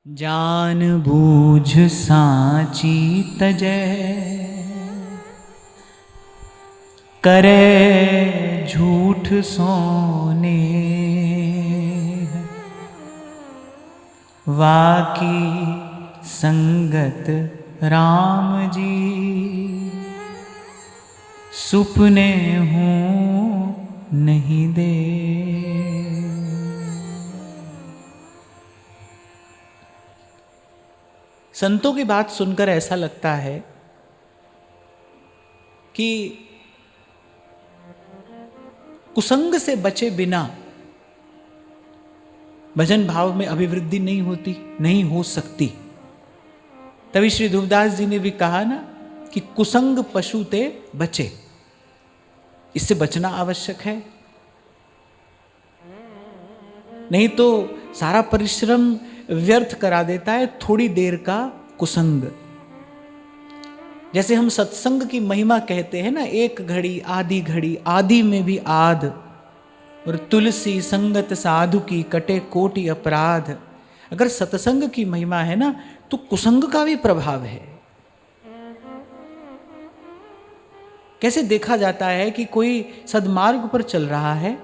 जान बूझ साची तजै, करे झूठ सोने, वाकी संगत राम जी, सुपने हूँ नहीं दे। संतों की बात सुनकर ऐसा लगता है कि कुसंग से बचे बिना भजन भाव में अभिवृद्धि नहीं होती, नहीं हो सकती। तभी श्री ध्रुवदास जी ने भी कहा ना कि कुसंग पशु ते बचे, इससे बचना आवश्यक है। नहीं तो सारा परिश्रम व्यर्थ करा देता है थोड़ी देर का कुसंग। जैसे हम सत्संग की महिमा कहते हैं ना, एक घड़ी आधी घड़ी, आदि में भी आध, और तुलसी संगत साधु की कटे कोटि अपराध। अगर सत्संग की महिमा है ना, तो कुसंग का भी प्रभाव है। कैसे देखा जाता है कि कोई सद्मार्ग पर चल रहा है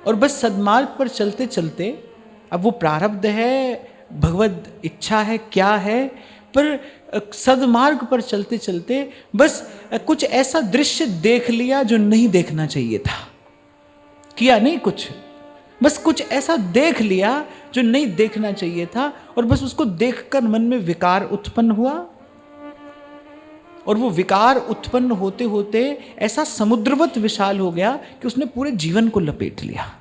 और बस सद्मार्ग पर चलते चलते, अब वो प्रारब्ध है, भगवत इच्छा है, क्या है, पर सद्मार्ग पर चलते चलते बस कुछ ऐसा दृश्य देख लिया जो नहीं देखना चाहिए था। किया नहीं कुछ, बस कुछ ऐसा देख लिया जो नहीं देखना चाहिए था, और बस उसको देखकर मन में विकार उत्पन्न हुआ, और वो विकार उत्पन्न होते होते ऐसा समुद्रवत विशाल हो गया कि उसने पूरे जीवन को लपेट लिया।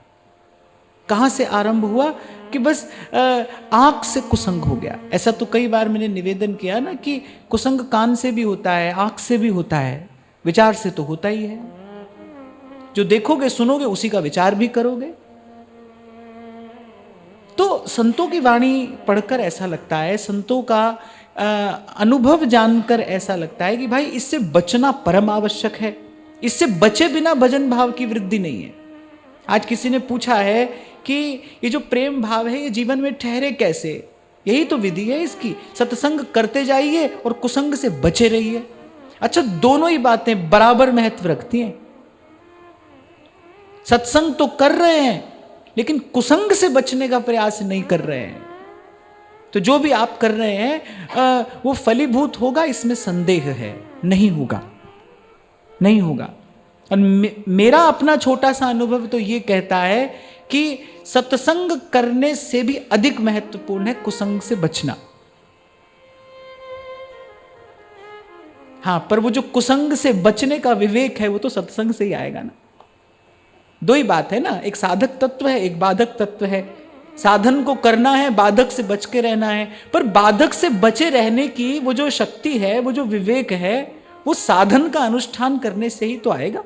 कहाँ से आरंभ हुआ कि बस आंख से कुसंग हो गया। ऐसा तो कई बार मैंने निवेदन किया ना कि कुसंग कान से भी होता है, आंख से भी होता है, विचार से तो होता ही है। जो देखोगे सुनोगे उसी का विचार भी करोगे। तो संतों की वाणी पढ़कर ऐसा लगता है, संतों का अनुभव जानकर ऐसा लगता है कि भाई इससे बचना परम आवश्यक है। इससे बचे बिना भजन भाव की वृद्धि नहीं है। आज किसी ने पूछा है कि ये जो प्रेम भाव है ये जीवन में ठहरे कैसे? यही तो विधि है इसकी, सत्संग करते जाइए और कुसंग से बचे रहिए। अच्छा, दोनों ही बातें बराबर महत्व रखती हैं। सत्संग तो कर रहे हैं लेकिन कुसंग से बचने का प्रयास नहीं कर रहे हैं, तो जो भी आप कर रहे हैं वो फलीभूत होगा, इसमें संदेह है? नहीं होगा, नहीं होगा। और मेरा अपना छोटा सा अनुभव तो ये कहता है कि सत्संग करने से भी अधिक महत्वपूर्ण है कुसंग से बचना। हाँ, पर वो जो कुसंग से बचने का विवेक है वो तो सत्संग से ही आएगा ना। दो ही बात है ना, एक साधक तत्व है, एक बाधक तत्व है। साधन को करना है, बाधक से बच के रहना है, पर बाधक से बचे रहने की वो जो शक्ति है, वो जो विवेक है, वो साधन का अनुष्ठान करने से ही तो आएगा।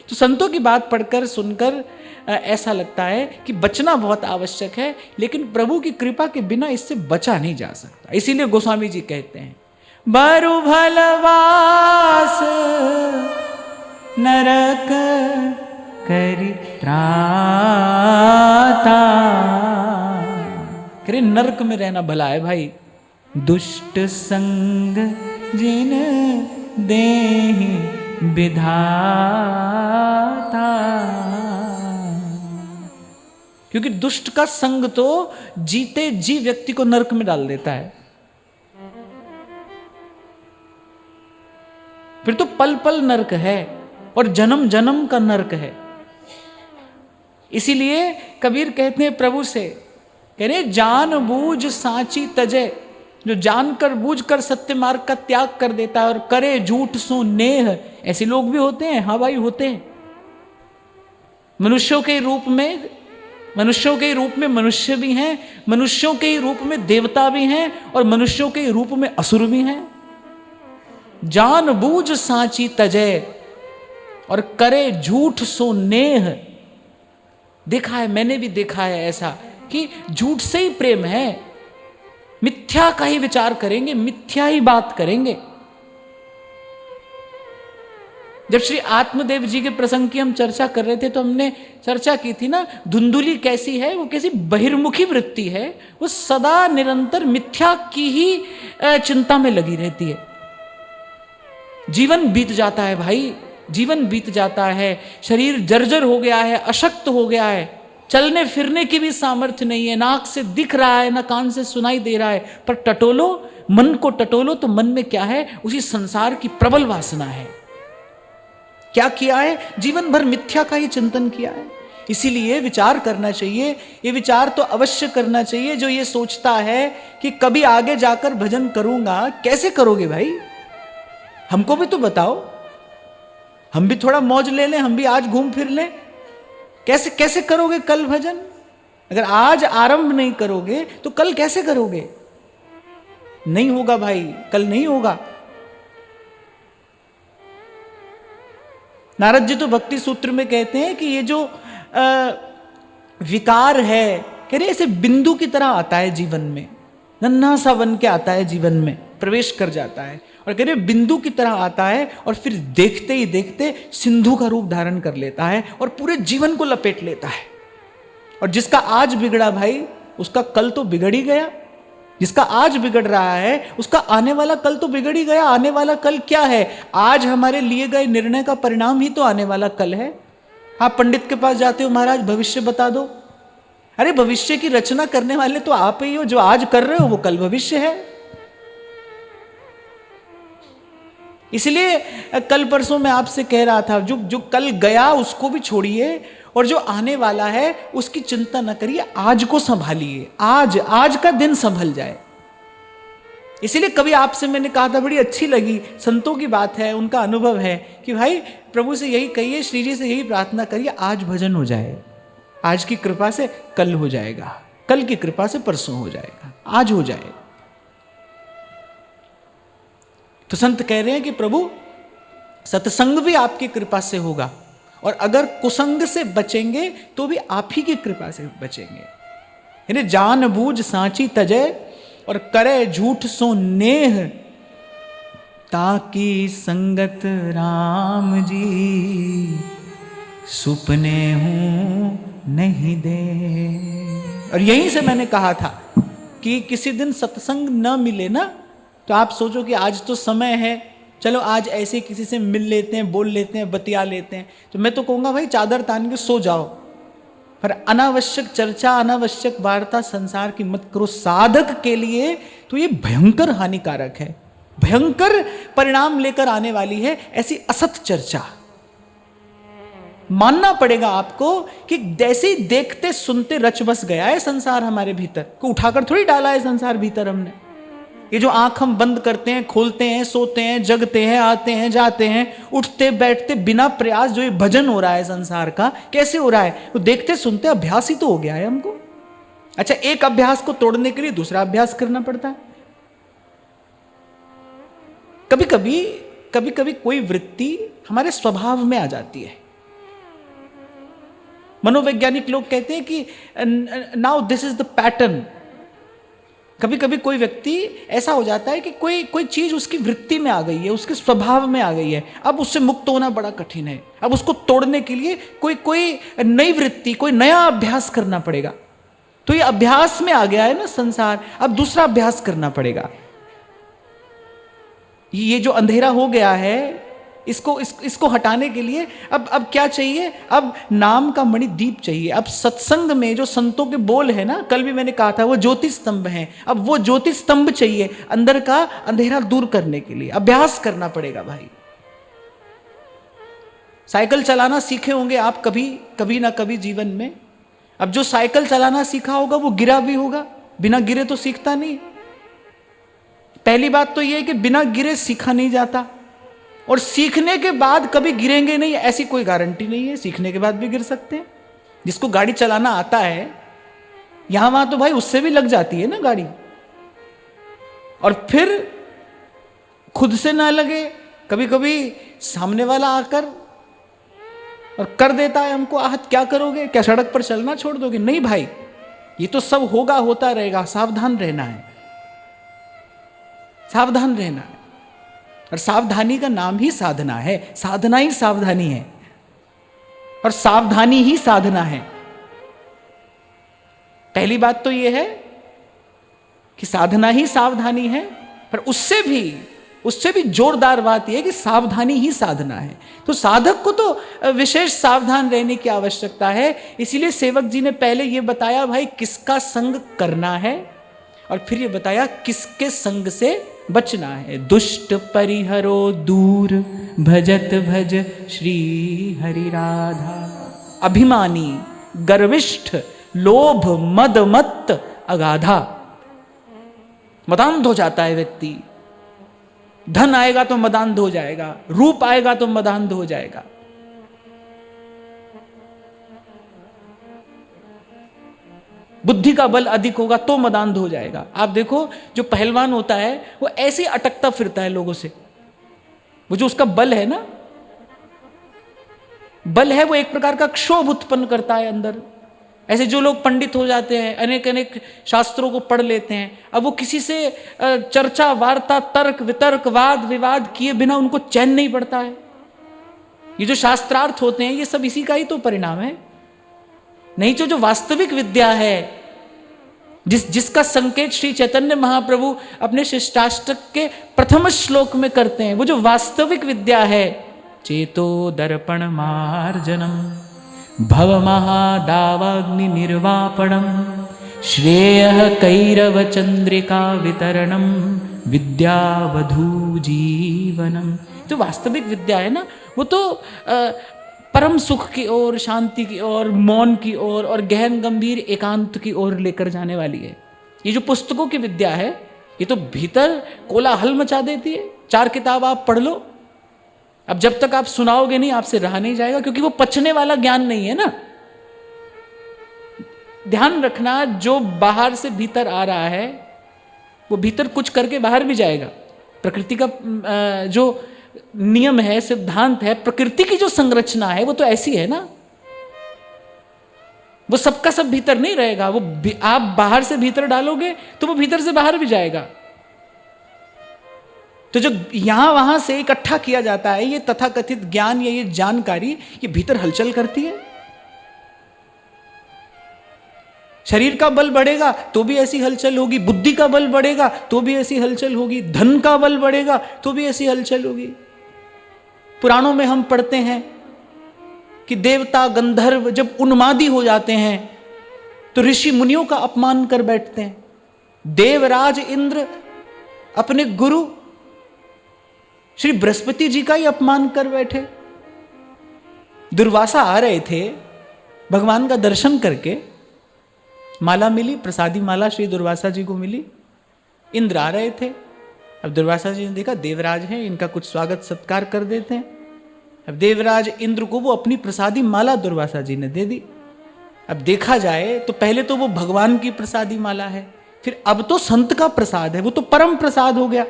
तो संतों की बात पढ़कर सुनकर ऐसा लगता है कि बचना बहुत आवश्यक है, लेकिन प्रभु की कृपा के बिना इससे बचा नहीं जा सकता। इसीलिए गोस्वामी जी कहते हैं, बरु भलवास नरक करि त्राता। करे नरक में रहना भला है भाई, दुष्ट संग जिन देहि विधाता। क्योंकि दुष्ट का संग तो जीते जी व्यक्ति को नरक में डाल देता है। फिर तो पल पल नरक है और जन्म जन्म का नरक है। इसीलिए कबीर कहते हैं प्रभु से, कह रहे जान बूझ साची तजय, जो जानकर बूझकर सत्य मार्ग का त्याग कर देता है और करे झूठ सो नेह। ऐसे लोग भी होते हैं, हाँ भाई होते हैं। मनुष्यों के रूप में मनुष्य भी हैं, मनुष्यों के रूप में देवता भी हैं, और मनुष्यों के रूप में असुर भी हैं। जान बूझ साची तजय और करे झूठ सो नेह। देखा है, मैंने भी देखा है ऐसा कि झूठ से ही प्रेम है, मिथ्या का ही विचार करेंगे, मिथ्या ही बात करेंगे। जब श्री आत्मदेव जी के प्रसंग की हम चर्चा कर रहे थे तो हमने चर्चा की थी ना, धुंधुली कैसी है, वो कैसी बहिर्मुखी वृत्ति है, वो सदा निरंतर मिथ्या की ही चिंता में लगी रहती है। जीवन बीत जाता है भाई, जीवन बीत जाता है, शरीर जर्जर हो गया है, अशक्त हो गया है, चलने फिरने की भी सामर्थ्य नहीं है, नाक से दिख रहा है ना कान से सुनाई दे रहा है, पर टटोलो मन को, टटोलो तो मन में क्या है, उसी संसार की प्रबल वासना है। क्या किया है, जीवन भर मिथ्या का ही चिंतन किया है। इसीलिए विचार करना चाहिए, ये विचार तो अवश्य करना चाहिए। जो ये सोचता है कि कभी आगे जाकर भजन करूंगा, कैसे करोगे भाई, हमको भी तो बताओ, हम भी थोड़ा मौज ले लें, हम भी आज घूम फिर लें। कैसे कैसे करोगे कल भजन? अगर आज आरंभ नहीं करोगे तो कल कैसे करोगे? नहीं होगा भाई, कल नहीं होगा। नारद जी तो भक्ति सूत्र में कहते हैं कि ये जो विकार है, कह रहे ऐसे बिंदु की तरह आता है जीवन में, नन्हा सा बन के आता है जीवन में, प्रवेश कर जाता है, और कह रहे बिंदु की तरह आता है और फिर देखते ही देखते सिंधु का रूप धारण कर लेता है और पूरे जीवन को लपेट लेता है। और जिसका आज बिगड़ा भाई, उसका कल तो बिगड़ ही गया। जिसका आज बिगड़ रहा है उसका आने वाला कल तो बिगड़ ही गया। आने वाला कल क्या है? आज हमारे लिए गए निर्णय का परिणाम ही तो आने वाला कल है। आप पंडित के पास जाते हो, महाराज भविष्य बता दो। अरे भविष्य की रचना करने वाले तो आप ही हो, जो आज कर रहे हो वो कल भविष्य है। इसलिए कल परसों मैं आपसे कह रहा था, जो जो कल गया उसको भी छोड़िए और जो आने वाला है उसकी चिंता न करिए, आज को संभालिए, आज का दिन संभल जाए। इसीलिए कभी आपसे मैंने कहा था, बड़ी अच्छी लगी, संतों की बात है, उनका अनुभव है कि भाई प्रभु से यही कहिए, श्री जी से यही प्रार्थना करिए, आज भजन हो जाए, आज की कृपा से कल हो जाएगा, कल की कृपा से परसों हो जाएगा, आज हो जाए। तो संत कह रहे हैं कि प्रभु सत्संग भी आपकी कृपा से होगा, और अगर कुसंग से बचेंगे तो भी आप ही की कृपा से बचेंगे। यानी जान बूझ सांची तजय और करे झूठ सो नेह, ताकि संगत राम जी सुपने हूं नहीं दे। और यहीं से मैंने कहा था कि किसी दिन सत्संग न मिले ना तो आप सोचो कि आज तो समय है, चलो आज ऐसे किसी से मिल लेते हैं, बोल लेते हैं, बतिया लेते हैं। तो मैं तो कहूँगा भाई चादर तान के सो जाओ, पर अनावश्यक चर्चा, अनावश्यक वार्ता संसार की मत करो। साधक के लिए तो ये भयंकर हानिकारक है, भयंकर परिणाम लेकर आने वाली है ऐसी असत चर्चा। मानना पड़ेगा आपको कि जैसे ही देखते सुनते रच बस गया है संसार हमारे भीतर, को उठाकर थोड़ी डाला है संसार भीतर हमने। ये जो आंख हम बंद करते हैं, खोलते हैं, सोते हैं, जगते हैं, आते हैं, जाते हैं, उठते बैठते बिना प्रयास जो ये भजन हो रहा है संसार का, कैसे हो रहा है? वो देखते सुनते अभ्यास ही तो हो गया है हमको। अच्छा, एक अभ्यास को तोड़ने के लिए दूसरा अभ्यास करना पड़ता है। कभी कभी कोई वृत्ति हमारे स्वभाव में आ जाती है। मनोवैज्ञानिक लोग कहते हैं कि now this is the pattern. कभी कभी कोई व्यक्ति ऐसा हो जाता है कि कोई चीज उसकी वृत्ति में आ गई है, उसके स्वभाव में आ गई है, अब उससे मुक्त होना बड़ा कठिन है। अब उसको तोड़ने के लिए कोई नई वृत्ति, कोई नया अभ्यास करना पड़ेगा। तो ये अभ्यास में आ गया है ना संसार, अब दूसरा अभ्यास करना पड़ेगा। ये जो अंधेरा हो गया है इसको हटाने के लिए अब क्या चाहिए? अब नाम का मणिदीप चाहिए। अब सत्संग में जो संतों के बोल है ना, कल भी मैंने कहा था, वो ज्योति स्तंभ हैं। अब वो ज्योति स्तंभ चाहिए अंदर का अंधेरा दूर करने के लिए। अभ्यास करना पड़ेगा भाई। साइकिल चलाना सीखे होंगे आप कभी ना कभी जीवन में। अब जो साइकिल चलाना सीखा होगा वो गिरा भी होगा, बिना गिरे तो सीखता नहीं। पहली बात तो ये है कि बिना गिरे सीखा नहीं जाता, और सीखने के बाद कभी गिरेंगे नहीं ऐसी कोई गारंटी नहीं है। सीखने के बाद भी गिर सकते हैं। जिसको गाड़ी चलाना आता है, यहां वहां तो भाई उससे भी लग जाती है ना गाड़ी, और फिर खुद से ना लगे, कभी कभी सामने वाला आकर और कर देता है हमको आहत। क्या करोगे? क्या सड़क पर चलना छोड़ दोगे? नहीं भाई, ये तो सब होगा, होता रहेगा। सावधान रहना है, सावधान रहना है। और सावधानी का नाम ही साधना है, साधना ही सावधानी है, और सावधानी ही साधना है। पहली बात तो यह है कि साधना ही सावधानी है, पर उससे भी जोरदार बात यह है कि सावधानी ही साधना है। तो साधक को तो विशेष सावधान रहने की आवश्यकता है। इसीलिए सेवक जी ने पहले यह बताया भाई किसका संग करना है, और फिर यह बताया किसके संग से बचना है। दुष्ट परिहरो दूर, भजत भज श्री हरि राधा। अभिमानी, गर्विष्ठ, लोभ, मद मत्त, अगाधा, मदांध हो जाता है व्यक्ति। धन आएगा तो मदांध हो जाएगा, रूप आएगा तो मदांध हो जाएगा। बुद्धि का बल अधिक होगा तो मदांध हो जाएगा। आप देखो जो पहलवान होता है वो ऐसे अटकता फिरता है लोगों से, वो जो उसका बल है ना, बल है, वो एक प्रकार का क्षोभ उत्पन्न करता है अंदर। ऐसे जो लोग पंडित हो जाते हैं, अनेक अनेक शास्त्रों को पढ़ लेते हैं, अब वो किसी से चर्चा वार्ता तर्क वितर्क वाद विवाद किए बिना उनको चैन नहीं पड़ता है। ये जो शास्त्रार्थ होते हैं ये सब इसी का ही तो परिणाम है। नहीं तो जो वास्तविक विद्या है, जिसका संकेत श्री चैतन्य महाप्रभु अपने शिष्टाष्टक के प्रथम श्लोक में करते हैं, वो जो वास्तविक विद्या है, चेतो दर्पण मार्जनम भव महादावाग्नि निर्वापणम श्रेयः कैरव चंद्रिका वितरणम विद्यावधू जीवनम। जो वास्तविक विद्या है ना, वो तो परम सुख की ओर, शांति की ओर, मौन की ओर और गहन गंभीर एकांत की ओर लेकर जाने वाली है। ये जो पुस्तकों की विद्या है, ये तो भीतर कोलाहल मचा देती है। 4 किताब आप पढ़ लो, अब जब तक आप सुनाओगे नहीं आपसे रहा नहीं जाएगा, क्योंकि वो पचने वाला ज्ञान नहीं है ना। ध्यान रखना, जो बाहर से भीतर आ रहा है वो भीतर कुछ करके बाहर भी जाएगा। प्रकृति का जो नियम है, सिद्धांत है, प्रकृति की जो संरचना है वो तो ऐसी है ना, वो सबका सब भीतर नहीं रहेगा। वो आप बाहर से भीतर डालोगे तो वो भीतर से बाहर भी जाएगा। तो जो यहां वहां से इकट्ठा किया जाता है, ये तथाकथित ज्ञान या ये जानकारी, ये भीतर हलचल करती है। शरीर का बल बढ़ेगा तो भी ऐसी हलचल होगी, बुद्धि का बल बढ़ेगा तो भी ऐसी हलचल होगी, धन का बल बढ़ेगा तो भी ऐसी हलचल होगी। पुराणों में हम पढ़ते हैं कि देवता गंधर्व जब उन्मादी हो जाते हैं तो ऋषि मुनियों का अपमान कर बैठते हैं। देवराज इंद्र अपने गुरु श्री बृहस्पति जी का ही अपमान कर बैठे। दुर्वासा आ रहे थे भगवान का दर्शन करके, माला मिली, प्रसादी माला श्री दुर्वासा जी को मिली। इंद्र आ रहे थे, अब दुर्वासा जी ने देखा देवराज हैं, इनका कुछ स्वागत सत्कार कर देते हैं। अब देवराज इंद्र को वो अपनी प्रसादी माला दुर्वासा जी ने दे दी। अब देखा जाए तो पहले तो वो भगवान की प्रसादी माला है, फिर अब तो संत का प्रसाद है, वो तो परम प्रसाद हो गया।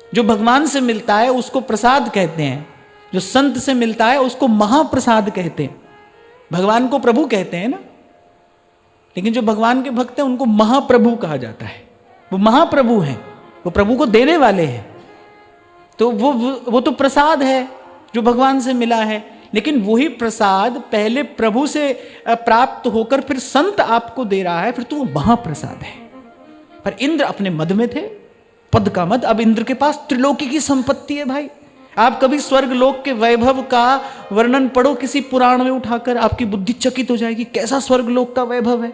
जो भगवान से मिलता है उसको प्रसाद कहते हैं, जो संत से मिलता है उसको महाप्रसाद कहते हैं। भगवान को प्रभु कहते हैं ना, लेकिन जो भगवान के भक्त हैं उनको महाप्रभु कहा जाता है। वो महाप्रभु हैं, वो प्रभु को देने वाले हैं। तो वो तो प्रसाद है जो भगवान से मिला है, लेकिन वही प्रसाद पहले प्रभु से प्राप्त होकर फिर संत आपको दे रहा है, फिर तो वो महाप्रसाद है। पर इंद्र अपने मद में थे, पद का मद। अब इंद्र के पास त्रिलोकी की संपत्ति है भाई। आप कभी स्वर्ग लोक के वैभव का वर्णन पढ़ो किसी पुराण में उठाकर, आपकी बुद्धि चकित हो जाएगी, कैसा स्वर्ग लोक का वैभव है।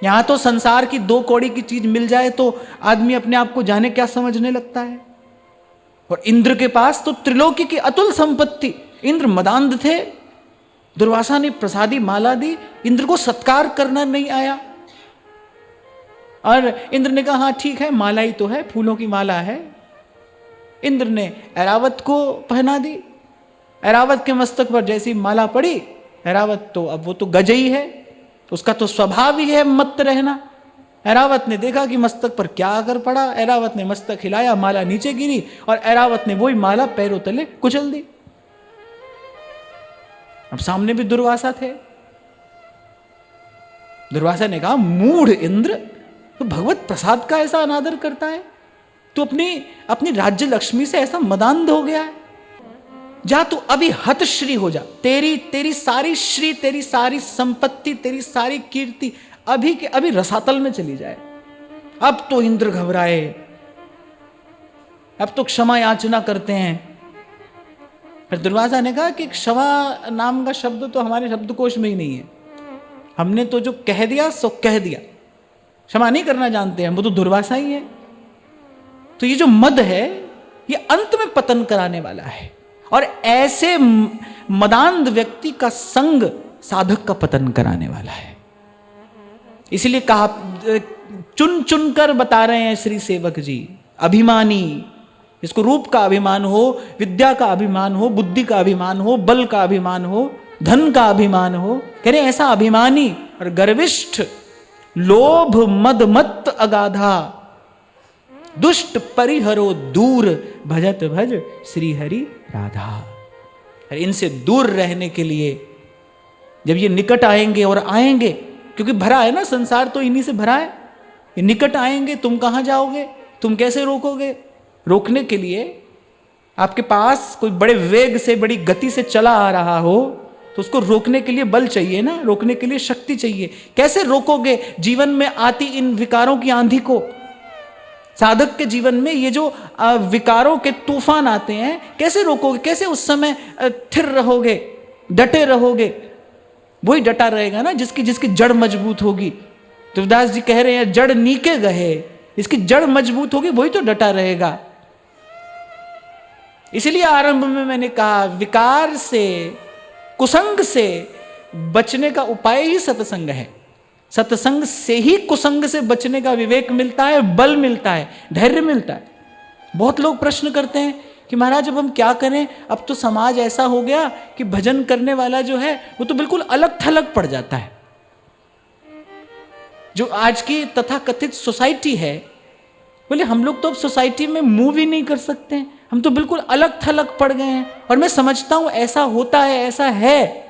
यहां तो संसार की 2 कौड़ी की चीज मिल जाए तो आदमी अपने आप को जाने क्या समझने लगता है। और इंद्र के पास तो त्रिलोकी की अतुल संपत्ति। इंद्र मदांध थे, दुर्वासा ने प्रसादी माला दी, इंद्र को सत्कार करना नहीं आया। और इंद्र ने कहा हाँ ठीक है, माला ही तो है, फूलों की माला है। इंद्र ने ऐरावत को पहना दी। ऐरावत के मस्तक पर जैसी माला पड़ी, ऐरावत तो अब वो तो गजई है, उसका तो स्वभाव ही है मत रहना। ऐरावत ने देखा कि मस्तक पर क्या आकर पड़ा, ऐरावत ने मस्तक हिलाया, माला नीचे गिरी और ऐरावत ने वही माला पैरों तले कुचल दी। अब सामने भी दुर्वासा थे। दुर्वासा ने कहा मूढ़ इंद्र, तो भगवत प्रसाद का ऐसा अनादर करता है, तू अपनी अपनी राज्य लक्ष्मी से ऐसा मदान्ध हो गया है। जा तू अभी हतश्री हो जा, तेरी सारी श्री, तेरी सारी संपत्ति, तेरी सारी कीर्ति अभी के अभी रसातल में चली जाए। अब तो इंद्र घबराए, अब तो क्षमा याचना करते हैं। फिर दुर्वासा ने कहा कि क्षमा नाम का शब्द तो हमारे शब्दकोश में ही नहीं है, हमने तो जो कह दिया सो कह दिया, क्षमा नहीं करना जानते हैं, वो तो दुर्वासा ही है। तो ये जो मद है ये अंत में पतन कराने वाला है, और ऐसे मदान्ध व्यक्ति का संग साधक का पतन कराने वाला है। इसीलिए कहा, चुन चुन कर बता रहे हैं श्री सेवक जी, अभिमानी, इसको रूप का अभिमान हो, विद्या का अभिमान हो, बुद्धि का अभिमान हो, बल का अभिमान हो, धन का अभिमान हो, कह रहे ऐसा अभिमानी और गर्विष्ठ, लोभ मद मत अगाधा, दुष्ट परिहरो दूर, भजत भज श्री हरि राधा। और इनसे दूर रहने के लिए जब ये निकट आएंगे, और आएंगे क्योंकि भरा है ना संसार, तो इन्हीं से भरा है, ये निकट आएंगे, तुम कहां जाओगे, तुम कैसे रोकोगे? रोकने के लिए आपके पास कोई बड़े वेग से, बड़ी गति से चला आ रहा हो तो उसको रोकने के लिए बल चाहिए ना, रोकने के लिए शक्ति चाहिए। कैसे रोकोगे जीवन में आती इन विकारों की आंधी को? साधक के जीवन में ये जो विकारों के तूफान आते हैं, कैसे रोकोगे? कैसे उस समय स्थिर रहोगे, डटे रहोगे? वही डटा रहेगा ना जिसकी जिसकी जड़ मजबूत होगी। तुलसीदास जी कह रहे हैं, जड़ नीके गहे, इसकी जड़ मजबूत होगी वही तो डटा रहेगा। इसलिए आरंभ में मैंने कहा, विकार से, कुसंग से बचने का उपाय ही सत्संग है। सत्संग से ही कुसंग से बचने का विवेक मिलता है, बल मिलता है, धैर्य मिलता है। बहुत लोग प्रश्न करते हैं कि महाराज अब हम क्या करें, अब तो समाज ऐसा हो गया कि भजन करने वाला जो है वो तो बिल्कुल अलग थलग पड़ जाता है। जो आज की तथाकथित सोसाइटी है, बोले हम लोग तो अब सोसाइटी में मूव ही नहीं कर सकते हैं, हम तो बिल्कुल अलग थलग पड़ गए हैं। और मैं समझता हूं ऐसा होता है, ऐसा है।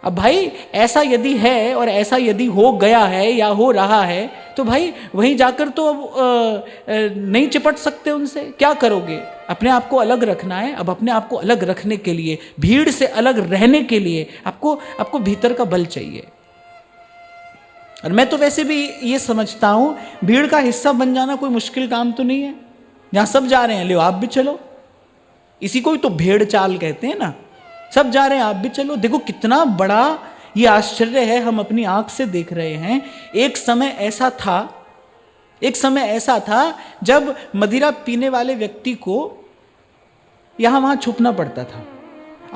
अब भाई ऐसा यदि है और ऐसा यदि हो गया है या हो रहा है तो भाई वहीं जाकर तो अब नहीं चिपट सकते उनसे, क्या करोगे? अपने आप को अलग रखना है। अब अपने आप को अलग रखने के लिए, भीड़ से अलग रहने के लिए आपको भीतर का बल चाहिए। और मैं तो वैसे भी ये समझता हूं, भीड़ का हिस्सा बन जाना कोई मुश्किल काम तो नहीं है। जहां सब जा रहे हैं, ले आप भी चलो, इसी को ही तो भेड़ चाल कहते हैं ना। सब जा रहे हैं, आप भी चलो। देखो कितना बड़ा ये आश्चर्य है, हम अपनी आंख से देख रहे हैं। एक समय ऐसा था जब मदिरा पीने वाले व्यक्ति को यहां वहां छुपना पड़ता था।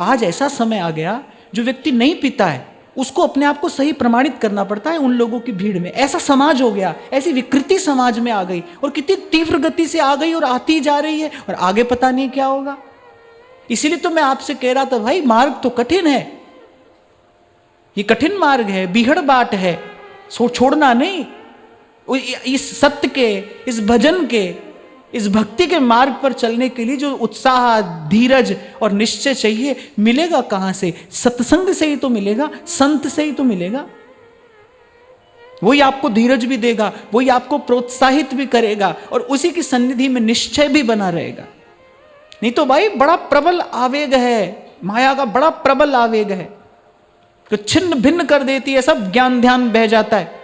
आज ऐसा समय आ गया, जो व्यक्ति नहीं पीता है उसको अपने आप को सही प्रमाणित करना पड़ता है उन लोगों की भीड़ में। ऐसा समाज हो गया, ऐसी विकृति समाज में आ गई, और कितनी तीव्र गति से आ गई और आती जा रही है, और आगे पता नहीं क्या होगा। इसीलिए तो मैं आपसे कह रहा था, भाई मार्ग तो कठिन है, ये कठिन मार्ग है, बीहड़ बाट है, सो छोड़ना नहीं। इस सत्य के, इस भजन के, इस भक्ति के मार्ग पर चलने के लिए जो उत्साह, धीरज और निश्चय चाहिए, मिलेगा कहां से? सत्संग से ही तो मिलेगा, संत से ही तो मिलेगा। वही आपको धीरज भी देगा, वही आपको प्रोत्साहित भी करेगा, और उसी की सन्निधि में निश्चय भी बना रहेगा। नहीं तो भाई बड़ा प्रबल आवेग है, माया का बड़ा प्रबल आवेग है, तो छिन्न भिन्न कर देती है, सब ज्ञान ध्यान बह जाता है,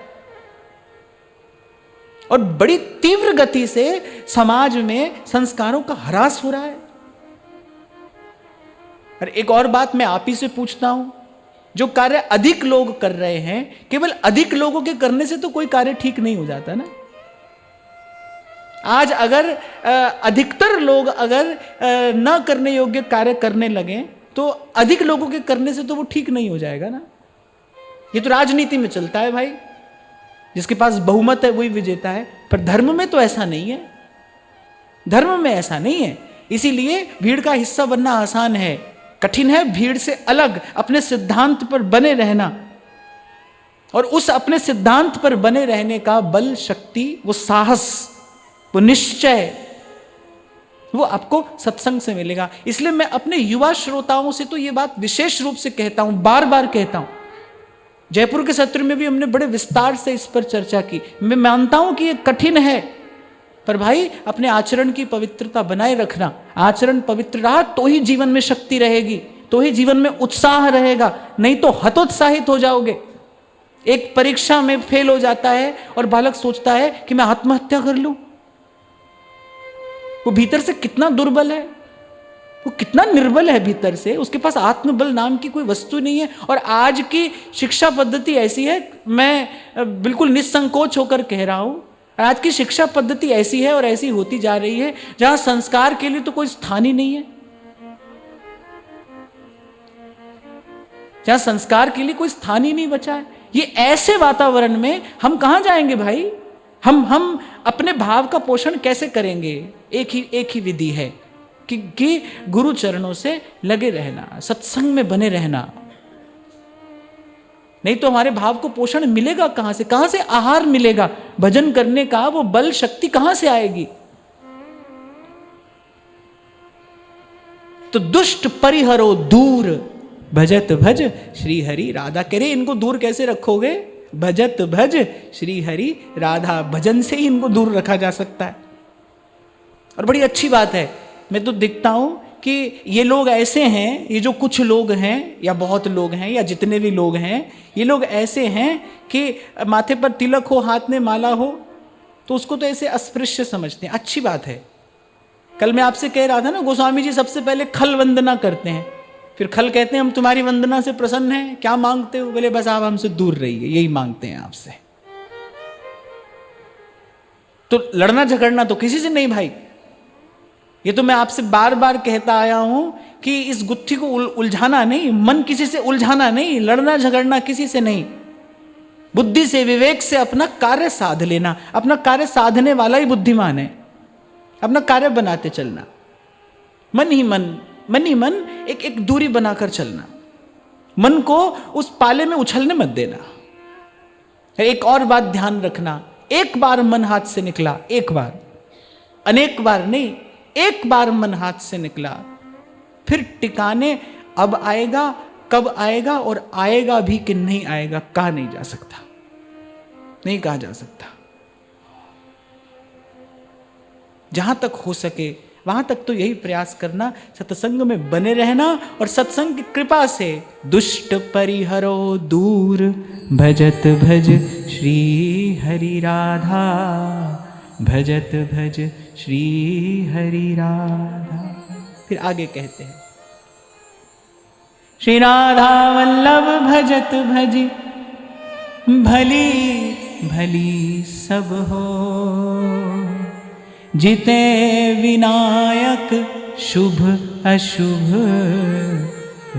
और बड़ी तीव्र गति से समाज में संस्कारों का ह्रास हो रहा है। और एक और बात मैं आप ही से पूछता हूं, जो कार्य अधिक लोग कर रहे हैं, केवल अधिक लोगों के करने से तो कोई कार्य ठीक नहीं हो जाता ना। आज अगर अधिकतर लोग अगर न करने योग्य कार्य करने लगे तो अधिक लोगों के करने से तो वो ठीक नहीं हो जाएगा ना। ये तो राजनीति में चलता है भाई, जिसके पास बहुमत है वही विजेता है। पर धर्म में तो ऐसा नहीं है, धर्म में ऐसा नहीं है। इसीलिए भीड़ का हिस्सा बनना आसान है, कठिन है भीड़ से अलग अपने सिद्धांत पर बने रहना। और उस अपने सिद्धांत पर बने रहने का बल, शक्ति, वो साहस, वो निश्चय, वो आपको सत्संग से मिलेगा। इसलिए मैं अपने युवा श्रोताओं से तो ये बात विशेष रूप से कहता हूं, बार बार कहता हूं। जयपुर के सत्र में भी हमने बड़े विस्तार से इस पर चर्चा की। मैं मानता हूं कि ये कठिन है, पर भाई अपने आचरण की पवित्रता बनाए रखना। आचरण पवित्र रहा तो ही जीवन में शक्ति रहेगी, तो ही जीवन में उत्साह रहेगा, नहीं तो हतोत्साहित हो जाओगे। एक परीक्षा में फेल हो जाता है और बालक सोचता है कि मैं आत्महत्या कर लूं। वो भीतर से कितना दुर्बल है, वो कितना निर्बल है भीतर से, उसके पास आत्मबल नाम की कोई वस्तु नहीं है। और आज की शिक्षा पद्धति ऐसी है, मैं बिल्कुल निसंकोच होकर कह रहा हूं, आज की शिक्षा पद्धति ऐसी है और ऐसी होती जा रही है जहां संस्कार के लिए तो कोई स्थान ही नहीं है, जहां संस्कार के लिए कोई स्थान ही नहीं बचा है। ये ऐसे वातावरण में हम कहां जाएंगे भाई? हम अपने भाव का पोषण कैसे करेंगे? एक ही विधि है कि गुरु चरणों से लगे रहना, सत्संग में बने रहना। नहीं तो हमारे भाव को पोषण मिलेगा कहां से? कहां से आहार मिलेगा? भजन करने का वो बल शक्ति कहां से आएगी? तो दुष्ट परिहरो दूर भजत भज श्री हरि राधा। कह रहे इनको दूर कैसे रखोगे? भजत भज श्री हरि राधा, भजन से ही इनको दूर रखा जा सकता है। और बड़ी अच्छी बात है, मैं तो देखता हूं कि ये लोग ऐसे हैं, ये जो कुछ लोग हैं या बहुत लोग हैं या जितने भी लोग हैं, ये लोग ऐसे हैं कि माथे पर तिलक हो, हाथ में माला हो तो उसको तो ऐसे अस्पृश्य समझते हैं। अच्छी बात है। कल मैं आपसे कह रहा था ना, गोस्वामी जी सबसे पहले खल वंदना करते हैं, फिर खल कहते हैं हम तुम्हारी वंदना से प्रसन्न हैं, क्या मांगते हो? बोले बस आप हमसे दूर रहिए, यही मांगते हैं आपसे। तो लड़ना झगड़ना तो किसी से नहीं भाई। ये तो मैं आपसे बार बार कहता आया हूं कि इस गुत्थी को उलझाना नहीं, मन किसी से उलझाना नहीं, लड़ना झगड़ना किसी से नहीं, बुद्धि से विवेक से अपना कार्य साध लेना। अपना कार्य साधने वाला ही बुद्धिमान है। अपना कार्य बनाते चलना, मन ही मन एक दूरी बनाकर चलना। मन को उस पाले में उछलने मत देना। एक और बात ध्यान रखना, एक बार मन हाथ से निकला, एक बार, अनेक बार नहीं, एक बार मन हाथ से निकला, फिर टिकाने अब आएगा, कब आएगा और आएगा भी कि नहीं आएगा कहा नहीं जा सकता, नहीं कहा जा सकता। जहां तक हो सके वहां तक तो यही प्रयास करना, सत्संग में बने रहना और सत्संग की कृपा से दुष्ट परिहरो दूर भजत भज श्री हरि राधा, भजत भज श्री हरि राधा। फिर आगे कहते हैं श्री राधा वल्लभ भजत भज भली भली सब हो, जिते विनायक शुभ अशुभ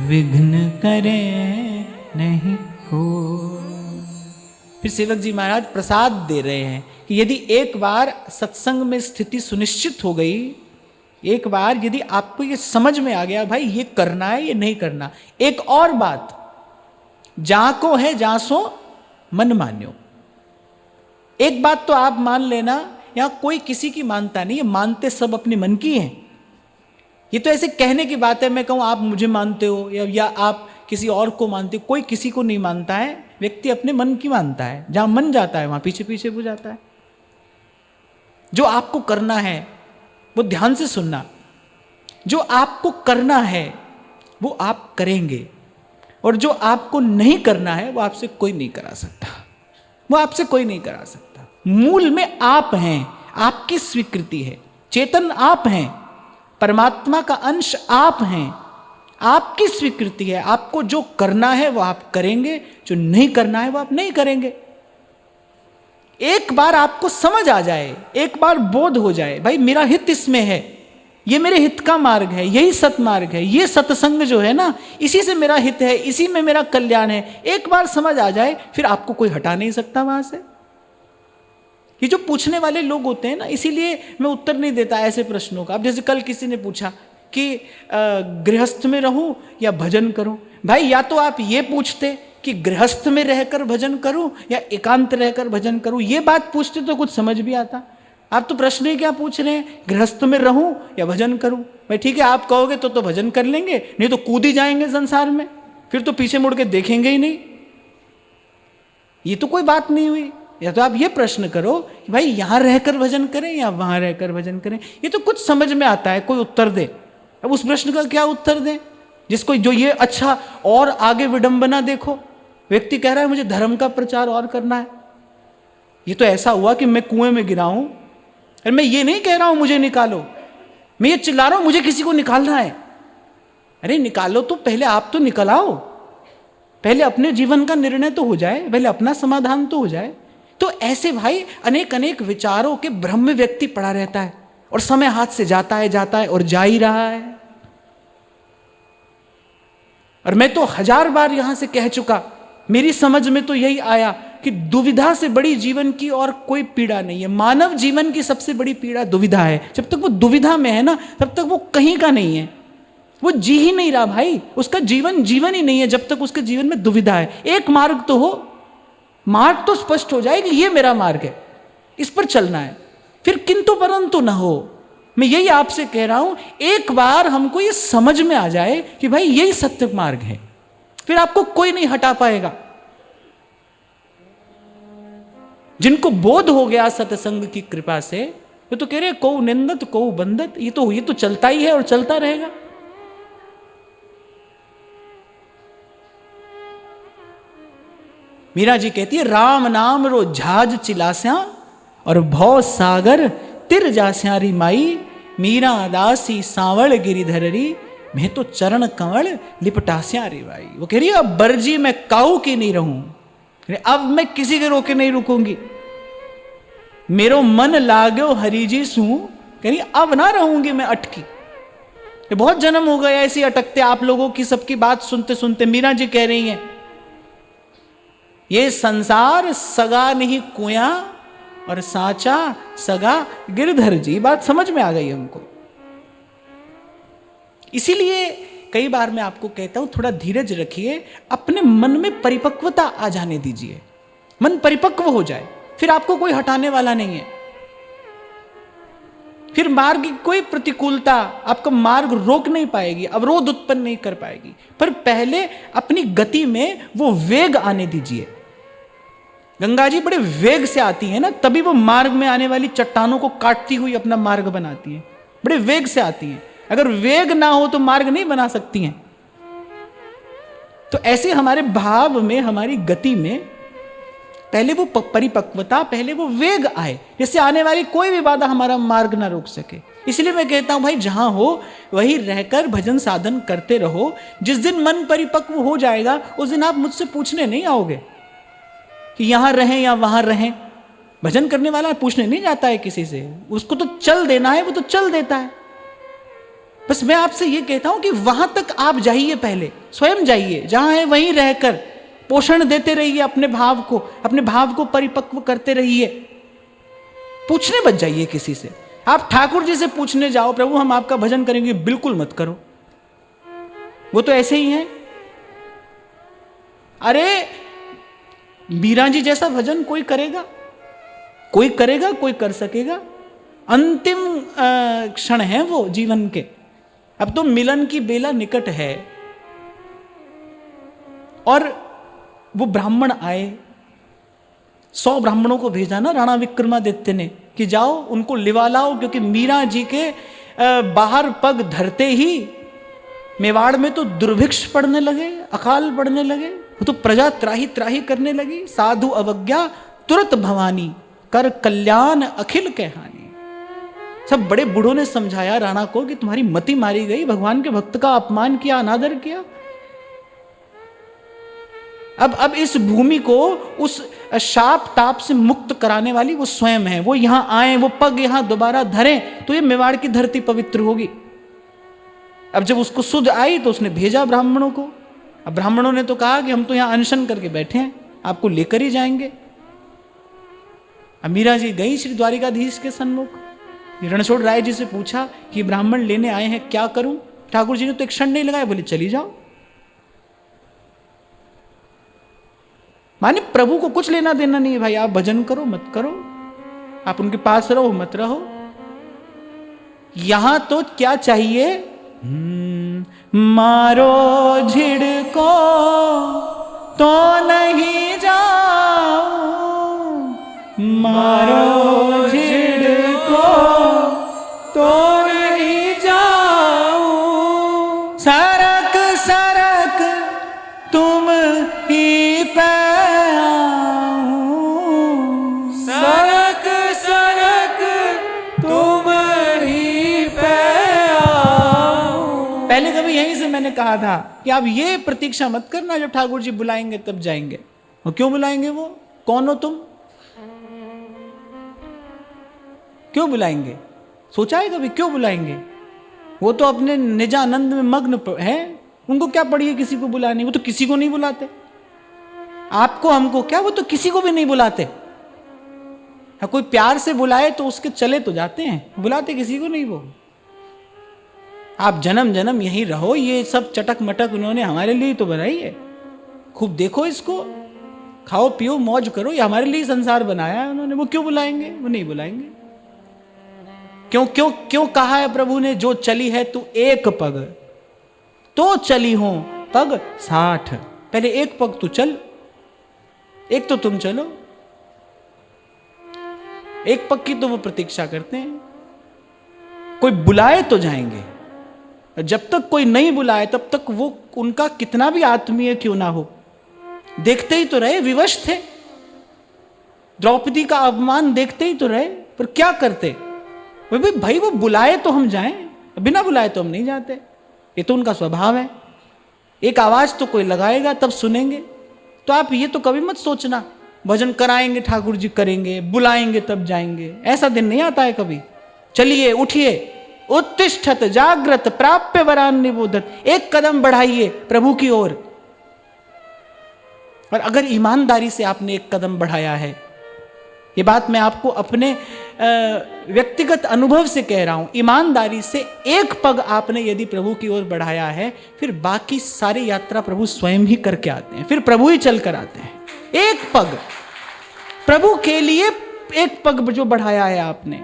विघ्न करे नहीं हो। फिर सेवक जी महाराज प्रसाद दे रहे हैं कि यदि एक बार सत्संग में स्थिति सुनिश्चित हो गई, एक बार यदि आपको ये समझ में आ गया भाई ये करना है ये नहीं करना, एक और बात, जाको है जासो मन मान्यो। एक बात तो आप मान लेना, यहां कोई किसी की मानता नहीं है, मानते सब अपने मन की हैं। ये तो ऐसे कहने की बात है, मैं कहूं आप मुझे मानते हो या आप किसी और को मानते हो, कोई किसी को नहीं मानता है। व्यक्ति अपने मन की मानता है, जहां मन जाता है वहां पीछे पीछे हो जाता है। जो आपको करना है वो ध्यान से सुनना, जो आपको करना है वो आप करेंगे, और जो आपको नहीं करना है वो आपसे कोई नहीं करा सकता, वो आपसे कोई नहीं करा सकता। मूल में आप हैं, आपकी स्वीकृति है, चेतन आप हैं, परमात्मा का अंश आप हैं, आपकी स्वीकृति है। आपको जो करना है वो आप करेंगे, जो नहीं करना है वो आप नहीं करेंगे। एक बार आपको समझ आ जाए, एक बार बोध हो जाए भाई मेरा हित इसमें है, ये मेरे हित का मार्ग है, यही सतमार्ग है, ये सत्संग जो है ना इसी से मेरा हित है, इसी में मेरा कल्याण है, एक बार समझ आ जाए फिर आपको कोई हटा नहीं सकता वहां से। ये जो पूछने वाले लोग होते हैं ना, इसीलिए मैं उत्तर नहीं देता ऐसे प्रश्नों का। अब जैसे कल किसी ने पूछा कि गृहस्थ में रहूं या भजन करूं, भाई या तो आप ये पूछते कि गृहस्थ में रहकर भजन करूं या एकांत रहकर भजन करूं, ये बात पूछते तो कुछ समझ भी आता। आप तो प्रश्न ही क्या पूछ रहे हैं, गृहस्थ में रहूं या भजन करूं। भाई ठीक है आप कहोगे तो भजन कर लेंगे, नहीं तो कूद ही जाएंगे संसार में, फिर तो पीछे मुड़ के देखेंगे ही नहीं। ये तो कोई बात नहीं हुई, या तो आप ये प्रश्न करो कि भाई यहां रहकर भजन करें या वहां रहकर भजन करें। ये तो कुछ समझ में आता है, कोई उत्तर दे। अब उस प्रश्न का क्या उत्तर दें जिसको जो ये अच्छा और आगे विडंबना देखो, व्यक्ति कह रहा है मुझे धर्म का प्रचार और करना है। ये तो ऐसा हुआ कि मैं कुएं में गिरा हूं और मैं ये नहीं कह रहा हूं मुझे निकालो, मैं ये चिल्ला रहा हूं मुझे किसी को निकालना है। अरे निकालो तो पहले आप तो निकल आओ, पहले अपने जीवन का निर्णय तो हो जाए, पहले अपना समाधान तो हो जाए। तो ऐसे भाई अनेक अनेक विचारों के भ्रम में व्यक्ति पड़ा रहता है और समय हाथ से जाता है और जा ही रहा है। और मैं तो 1000 बार यहां से कह चुका, मेरी समझ में तो यही आया कि दुविधा से बड़ी जीवन की और कोई पीड़ा नहीं है। मानव जीवन की सबसे बड़ी पीड़ा दुविधा है। जब तक वो दुविधा में है ना, तब तक वो कहीं का नहीं है, वो जी ही नहीं रहा भाई, उसका जीवन जीवन ही नहीं है जब तक उसके जीवन में दुविधा है। एक मार्ग तो हो, मार्ग तो स्पष्ट हो जाए कि ये मेरा मार्ग है, इस पर चलना है, फिर किंतु परंतु ना हो। मैं यही आपसे कह रहा हूं, एक बार हमको ये समझ में आ जाए कि भाई यही सत्य मार्ग है, फिर आपको कोई नहीं हटा पाएगा। जिनको बोध हो गया सत्संग की कृपा से, वो तो कह रहे को निंदत को बंदत, ये तो चलता ही है और चलता रहेगा। मीरा जी कहती है राम नाम रो झाज चिलास्या और भव सागर तिर जास्यारी माई, मीरा दासी सांवल गिरिधररी, मैं तो चरण कंवल लिपटास्या रे भाई। वो कह रही है अब बरजी मैं काऊ की नहीं रहूं, अब मैं किसी के रोके नहीं रुकूंगी। मेरो मन लागो हरि जी सू, कह रही अब ना रहूंगी मैं अटकी। ये बहुत जन्म हो गया ऐसी अटकते आप लोगों की, सबकी बात सुनते सुनते। मीरा जी कह रही हैं ये संसार सगा नहीं कुया और साचा सगा गिरधर जी। बात समझ में आ गई हमको। इसीलिए कई बार मैं आपको कहता हूं थोड़ा धीरज रखिए, अपने मन में परिपक्वता आ जाने दीजिए, मन परिपक्व हो जाए, फिर आपको कोई हटाने वाला नहीं है। फिर मार्ग की कोई प्रतिकूलता आपका मार्ग रोक नहीं पाएगी, अवरोध उत्पन्न नहीं कर पाएगी। पर पहले अपनी गति में वो वेग आने दीजिए। गंगा जी बड़े वेग से आती है ना, तभी वो मार्ग में आने वाली चट्टानों को काटती हुई अपना मार्ग बनाती है। बड़े वेग से आती हैं। अगर वेग ना हो तो मार्ग नहीं बना सकती हैं। तो ऐसे हमारे भाव में, हमारी गति में पहले वो परिपक्वता, पहले वो वेग आए, जिससे आने वाली कोई भी बाधा हमारा मार्ग ना रोक सके। इसलिए मैं कहता हूं भाई जहां हो वहीं रहकर भजन साधन करते रहो। जिस दिन मन परिपक्व हो जाएगा उस दिन आप मुझसे पूछने नहीं आओगे कि यहां रहें या वहां रहें। भजन करने वाला पूछने नहीं जाता है किसी से, उसको तो चल देना है, वो तो चल देता है। बस मैं आपसे ये कहता हूं कि वहां तक आप जाइए, पहले स्वयं जाइए, जहां है वहीं रहकर पोषण देते रहिए अपने भाव को परिपक्व करते रहिए। पूछने बच जाइए किसी से। आप ठाकुर जी से पूछने जाओ प्रभु हम आपका भजन करेंगे, बिल्कुल मत करो, वो तो ऐसे ही हैं। अरे मीरा जी जैसा भजन कोई करेगा, कोई कर सकेगा। अंतिम क्षण है वो जीवन के, अब तो मिलन की बेला निकट है। और वो ब्राह्मण आए, 100 ब्राह्मणों को भेजा ना राणा विक्रमादित्य ने कि जाओ उनको लिवा लाओ, क्योंकि मीरा जी के बाहर पग धरते ही मेवाड़ में तो दुर्भिक्ष पड़ने लगे, अकाल पड़ने लगे, वो तो प्रजा त्राही त्राही करने लगी। साधु अवज्ञा तुरंत भवानी, कर कल्याण अखिल के हानि। सब बड़े बूढ़ों ने समझाया राणा को कि तुम्हारी मति मारी गई, भगवान के भक्त का अपमान किया, अनादर किया। अब इस भूमि को उस शाप ताप से मुक्त कराने वाली वो स्वयं है। वो यहां आए, वो पग यहां दोबारा धरें तो ये मेवाड़ की धरती पवित्र होगी। अब जब उसको सुध आई तो उसने भेजा ब्राह्मणों को। अब ब्राह्मणों ने तो कहा कि हम तो यहां अनशन करके बैठे हैं, आपको लेकर ही जाएंगे। अब मीरा जी गई श्री द्वारिकाधीश के सन्मुख। रणछोड़ राय जी से पूछा कि ब्राह्मण लेने आए हैं, क्या करूं? ठाकुर जी ने तो एक क्षण नहीं लगाया, बोले चली जाओ। माने प्रभु को कुछ लेना देना नहीं है भाई, आप भजन करो मत करो, आप उनके पास रहो मत रहो। यहां तो क्या चाहिए? मारो झिड़को तो नहीं जाऊं, मारो झिड़को तो नहीं जाऊं, सरक सरक तुम ही पे आऊं, सरक सरक तुम ही पे आऊं। पहले कभी यहीं से मैंने कहा था कि आप ये प्रतीक्षा मत करना जब ठाकुर जी बुलाएंगे तब जाएंगे। और क्यों बुलाएंगे? वो कौन हो तुम? क्यों बुलाएंगे? सोचा है कभी क्यों बुलाएंगे? वो तो अपने निजानंद में मग्न है, उनको क्या पड़ी है किसी को बुलाने? वो तो किसी को नहीं बुलाते। आपको हमको क्या, वो तो किसी को भी नहीं बुलाते। हाँ, कोई प्यार से बुलाए तो उसके चले तो जाते हैं, बुलाते किसी को नहीं वो। आप जन्म जन्म यहीं रहो, ये सब चटक मटक उन्होंने हमारे लिए तो बनाई है। खूब देखो इसको, खाओ पियो मौज करो, ये हमारे लिए संसार बनाया है उन्होंने। वो क्यों बुलाएंगे? वो नहीं बुलाएंगे। क्यों क्यों क्यों कहा है प्रभु ने, जो चली है तू एक पग तो चली हो पग 60। पहले एक पग तू चल, एक तो तुम चलो। एक पग की तो वो प्रतीक्षा करते हैं, कोई बुलाए तो जाएंगे। जब तक कोई नहीं बुलाए तब तक वो उनका कितना भी आत्मीय क्यों ना हो, देखते ही तो रहे। विवश थे, द्रौपदी का अपमान देखते ही तो रहे, पर क्या करते? भाई वो बुलाए तो हम जाएं, बिना बुलाए तो हम नहीं जाते। ये तो उनका स्वभाव है। एक आवाज तो कोई लगाएगा तब सुनेंगे। तो आप ये तो कभी मत सोचना भजन कराएंगे ठाकुर जी करेंगे, बुलाएंगे तब जाएंगे, ऐसा दिन नहीं आता है कभी। चलिए उठिए, उत्तिष्ठत जागृत प्राप्य वरान निबोधत, एक कदम बढ़ाइए प्रभु की ओर। और अगर ईमानदारी से आपने एक कदम बढ़ाया है, ये बात मैं आपको अपने व्यक्तिगत अनुभव से कह रहा हूं, ईमानदारी से एक पग आपने यदि प्रभु की ओर बढ़ाया है, फिर बाकी सारी यात्रा प्रभु स्वयं ही करके आते हैं, फिर प्रभु ही चल कर आते हैं। एक पग प्रभु के लिए, एक पग जो बढ़ाया है आपने।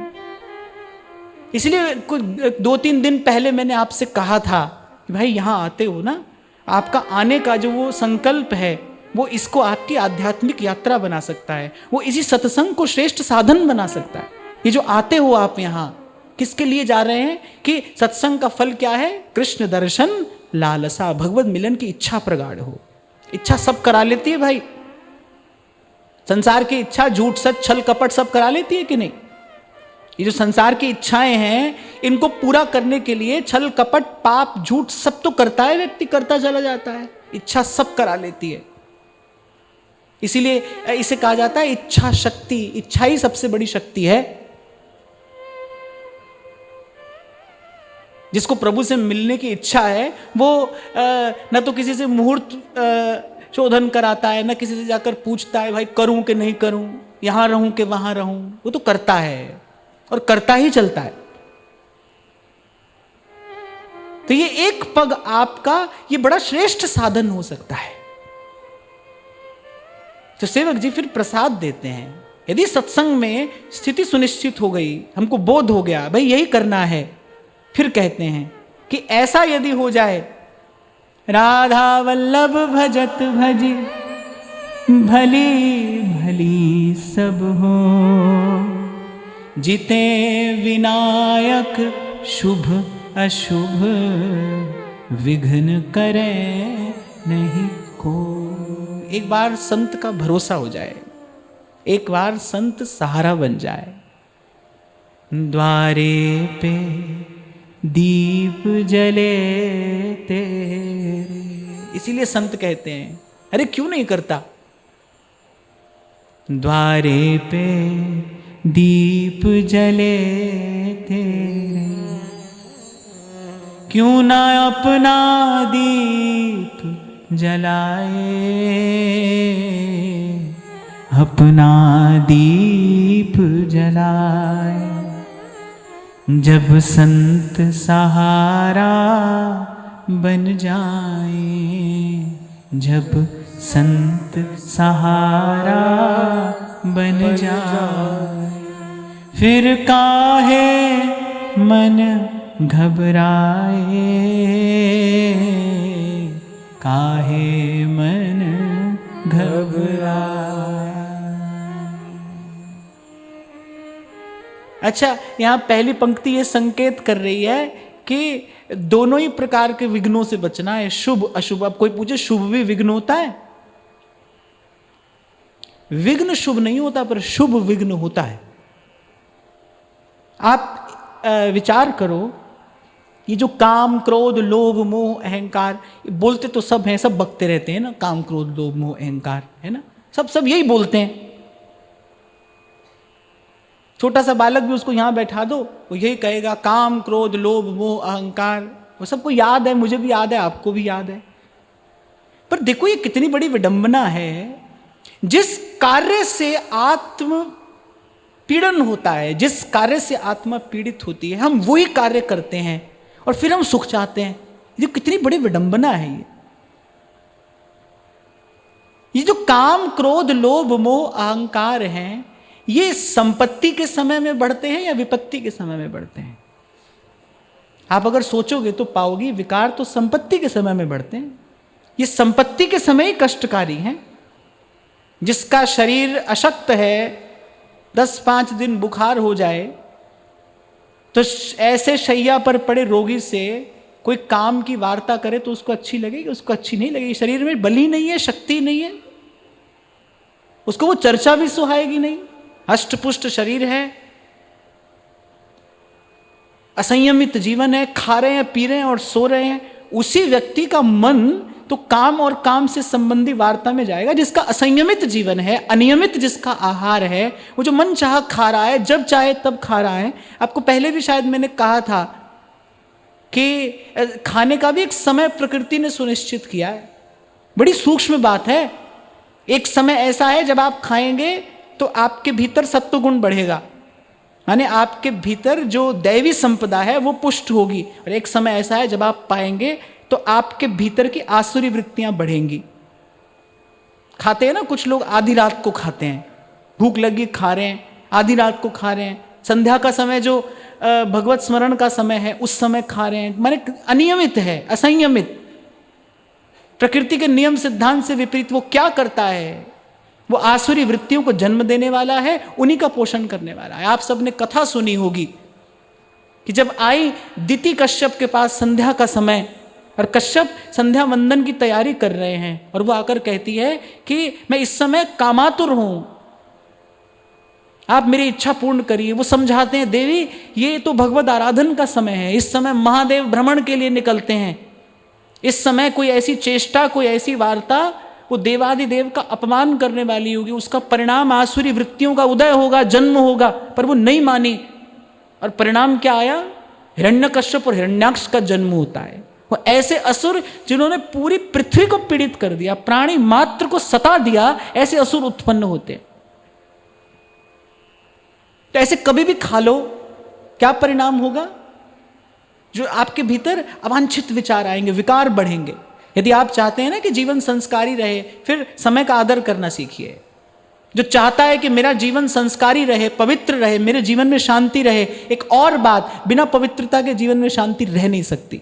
इसलिए कुछ 2-3 दिन पहले मैंने आपसे कहा था कि भाई यहां आते हो ना, आपका आने का जो वो संकल्प है वो इसको आपकी आध्यात्मिक यात्रा बना सकता है, वो इसी सत्संग को श्रेष्ठ साधन बना सकता है। ये जो आते हो आप यहाँ किसके लिए जा रहे हैं कि सत्संग का फल क्या है? कृष्ण दर्शन लालसा, भगवत मिलन की इच्छा प्रगाढ़ हो। इच्छा सब करा लेती है भाई, संसार की इच्छा झूठ सच छल कपट सब करा लेती है कि नहीं? ये जो संसार की इच्छाएं हैं इनको पूरा करने के लिए छल कपट पाप झूठ सब तो करता है, व्यक्ति करता चला जाता है, इच्छा सब करा लेती है। इसीलिए इसे कहा जाता है इच्छा शक्ति। इच्छा ही सबसे बड़ी शक्ति है। जिसको प्रभु से मिलने की इच्छा है वो न तो किसी से मुहूर्त शोधन कराता है, न किसी से जाकर पूछता है भाई करूं कि नहीं करूं, यहां रहूं कि वहां रहूं। वो तो करता है और करता ही चलता है। तो ये एक पग आपका ये बड़ा श्रेष्ठ साधन हो सकता है। तो सेवक जी फिर प्रसाद देते हैं। यदि सत्संग में स्थिति सुनिश्चित हो गई, हमको बोध हो गया भाई यही करना है, फिर कहते हैं कि ऐसा यदि हो जाए, राधा वल्लभ भजत भजी भली भली सब हो, जिते विनायक शुभ अशुभ, विघ्न करे नहीं को। एक बार संत का भरोसा हो जाए, एक बार संत सहारा बन जाए। द्वारे पे दीप जले तेरे, इसीलिए संत कहते हैं अरे क्यों नहीं करता? द्वारे पे दीप जले तेरे, क्यों ना अपना दीप जलाए, अपना दीप जलाए। जब संत सहारा बन जाए, जब संत सहारा बन जाए, फिर काहे मन घबराए, काहे मन घबराए। अच्छा, यहाँ पहली पंक्ति ये संकेत कर रही है कि दोनों ही प्रकार के विघ्नों से बचना है, शुभ अशुभ। अब कोई पूछे शुभ भी विघ्न होता है? विघ्न शुभ नहीं होता, पर शुभ विघ्न होता है। आप विचार करो, ये जो काम क्रोध लोभ मोह अहंकार, बोलते तो सब हैं, सब बकते रहते हैं ना, काम क्रोध लोभ मोह अहंकार, है ना, सब यही बोलते हैं। छोटा सा बालक भी उसको यहां बैठा दो, वो यही कहेगा काम क्रोध लोभ मोह अहंकार। वो सबको याद है, मुझे भी याद है, आपको भी याद है। पर देखो ये कितनी बड़ी विडंबना है, जिस कार्य से आत्म पीड़न होता है, जिस कार्य से आत्मा पीड़ित होती है, हम वही कार्य करते हैं और फिर हम सुख चाहते हैं। ये कितनी बड़ी विडंबना है। ये जो काम क्रोध लोभ मोह अहंकार हैं, ये संपत्ति के समय में बढ़ते हैं या विपत्ति के समय में बढ़ते हैं? आप अगर सोचोगे तो पाओगे विकार तो संपत्ति के समय में बढ़ते हैं। ये संपत्ति के समय ही कष्टकारी हैं। जिसका शरीर अशक्त है, 10-5 दिन बुखार हो जाए तो ऐसे शैया पर पड़े रोगी से कोई काम की वार्ता करे तो उसको अच्छी लगेगी? उसको अच्छी नहीं लगेगी। शरीर में बल ही नहीं है, शक्ति नहीं है, उसको वो चर्चा भी सुहाएगी नहीं। हष्टपुष्ट शरीर है, असंयमित जीवन है, खा रहे हैं पी रहे हैं और सो रहे हैं। उसी व्यक्ति का मन तो काम और काम से संबंधी वार्ता में जाएगा। जिसका असंयमित जीवन है, अनियमित जिसका आहार है, वो जो मन चाह खा रहा है, जब चाहे तब खा रहा है। आपको पहले भी शायद मैंने कहा था कि खाने का भी एक समय प्रकृति ने सुनिश्चित किया है। बड़ी सूक्ष्म बात है। एक समय ऐसा है जब आप खाएंगे तो आपके भीतर सत्व गुण बढ़ेगा, यानी आपके भीतर जो दैवी संपदा है वो पुष्ट होगी। और एक समय ऐसा है जब आप पाएंगे तो आपके भीतर की आसुरी वृत्तियां बढ़ेंगी। खाते हैं ना कुछ लोग, आधी रात को खाते हैं, भूख लगी खा रहे हैं, आधी रात को खा रहे हैं। संध्या का समय जो भगवत स्मरण का समय है उस समय खा रहे हैं। माने अनियमित है, असंयमित, प्रकृति के नियम सिद्धांत से विपरीत। वो क्या करता है? वो आसुरी वृत्तियों को जन्म देने वाला है, उन्हीं का पोषण करने वाला है। आप सबने कथा सुनी होगी कि जब आई दिति कश्यप के पास संध्या का समय और कश्यप संध्या वंदन की तैयारी कर रहे हैं और वो आकर कहती है कि मैं इस समय कामातुर हूं, आप मेरी इच्छा पूर्ण करिए। वो समझाते हैं देवी ये तो भगवत आराधन का समय है, इस समय महादेव भ्रमण के लिए निकलते हैं, इस समय कोई ऐसी चेष्टा कोई ऐसी वार्ता वो देवादिदेव का अपमान करने वाली होगी, उसका परिणाम आसुरी वृत्तियों का उदय होगा, जन्म होगा। पर वो नहीं मानी और परिणाम क्या आया? हिरण्यकश्यप और हिरण्याक्ष का जन्म होता है। वो ऐसे असुर जिन्होंने पूरी पृथ्वी को पीड़ित कर दिया, प्राणी मात्र को सता दिया, ऐसे असुर उत्पन्न होते। तो ऐसे कभी भी खा लो, क्या परिणाम होगा? जो आपके भीतर अवांछित विचार आएंगे, विकार बढ़ेंगे। यदि आप चाहते हैं ना कि जीवन संस्कारी रहे, फिर समय का आदर करना सीखिए। जो चाहता है कि मेरा जीवन संस्कारी रहे, पवित्र रहे, मेरे जीवन में शांति रहे। एक और बात, बिना पवित्रता के जीवन में शांति रह नहीं सकती।